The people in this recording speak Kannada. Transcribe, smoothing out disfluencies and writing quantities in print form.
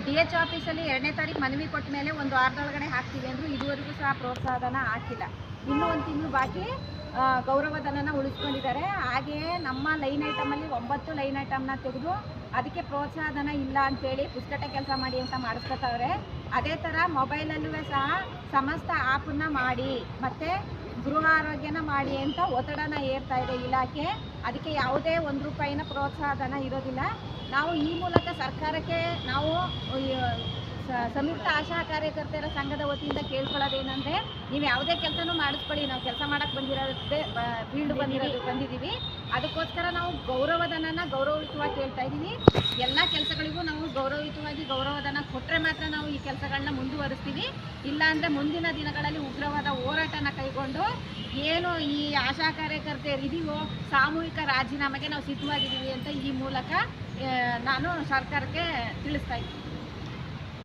DH ಆಫೀಸಲ್ಲಿ 2ನೇ ತಾರೀಕು ಮನವಿ ಕೊಟ್ಟ ಮೇಲೆ ಒಂದು ವಾರದೊಳಗಡೆ ಹಾಕ್ತೀವಿ ಅಂದರು. ಇದುವರೆಗೂ ಸಹ ಪ್ರೋತ್ಸಾಹಧನ ಹಾಕಿಲ್ಲ. ಇನ್ನೂ ಒಂದು ತಿಂಗಳು ಬಾಕಿ ಗೌರವಧನನ ಉಳಿಸ್ಕೊಂಡಿದ್ದಾರೆ. ಹಾಗೆಯೇ ನಮ್ಮ ಲೈನ್ ಐಟಮಲ್ಲಿ 9 ಲೈನ್ ಐಟಮ್ನ ತೆಗೆದು ಅದಕ್ಕೆ ಪ್ರೋತ್ಸಾಹಧನ ಇಲ್ಲ ಅಂತೇಳಿ ಪುಸ್ತಕ ಕೆಲಸ ಮಾಡಿ ಅಂತ ಮಾಡಿಸ್ಕೊತವ್ರೆ. ಅದೇ ಥರ ಮೊಬೈಲಲ್ಲೂ ಸಹ ಸಮಸ್ತ ಆ್ಯಪನ್ನ ಮಾಡಿ ಮತ್ತು ಗೃಹ ಆರೋಗ್ಯನ ಮಾಡಿ ಅಂತ ಒತ್ತಡನ ಏರ್ತಾ ಇದೆ ಇಲಾಖೆ. ಅದಕ್ಕೆ ಯಾವುದೇ ₹1 ಪ್ರೋತ್ಸಾಹಧನ ಇರೋದಿಲ್ಲ. ನಾವು ಈ ಮೂಲಕ ಸರ್ಕಾರಕ್ಕೆ ನಾವು ಸಂಯುಕ್ತ ಆಶಾ ಕಾರ್ಯಕರ್ತರ ಸಂಘದ ವತಿಯಿಂದ ಕೇಳ್ಕೊಳ್ಳೋದೇನೆಂದರೆ, ನೀವು ಯಾವುದೇ ಕೆಲಸನೂ ಮಾಡಿಸ್ಕೊಳ್ಳಿ, ನಾವು ಕೆಲಸ ಮಾಡೋಕ್ಕೆ ಫೀಲ್ಡ್ ಬಂದಿದ್ದೀವಿ. ಅದಕ್ಕೋಸ್ಕರ ನಾವು ಗೌರವಧನನ ಗೌರವಯುತವಾಗಿ ಕೇಳ್ತಾ ಇದ್ದೀವಿ. ಎಲ್ಲ ಕೆಲಸಗಳಿಗೂ ನಾವು ಗೌರವಯುತವಾಗಿ ಗೌರವಧನ ಕೊಟ್ಟರೆ ಮಾತ್ರ ನಾವು ಈ ಕೆಲಸಗಳನ್ನ ಮುಂದುವರಿಸ್ತೀವಿ. ಇಲ್ಲಾಂದರೆ ಮುಂದಿನ ದಿನಗಳಲ್ಲಿ ಉಗ್ರವಾದ ಹೋರಾಟನ ಕೈಗೊಂಡು ಏನು ಈ ಆಶಾ ಕಾರ್ಯಕರ್ತೆಯರಿದೀವೋ ಸಾಮೂಹಿಕ ರಾಜೀನಾಮೆಗೆ ನಾವು ಸಿದ್ಧವಾಗಿದ್ದೀವಿ ಅಂತ ಈ ಮೂಲಕ ನಾನು ಸರ್ಕಾರಕ್ಕೆ ತಿಳಿಸ್ತಾ ಇದ್ದೀನಿ.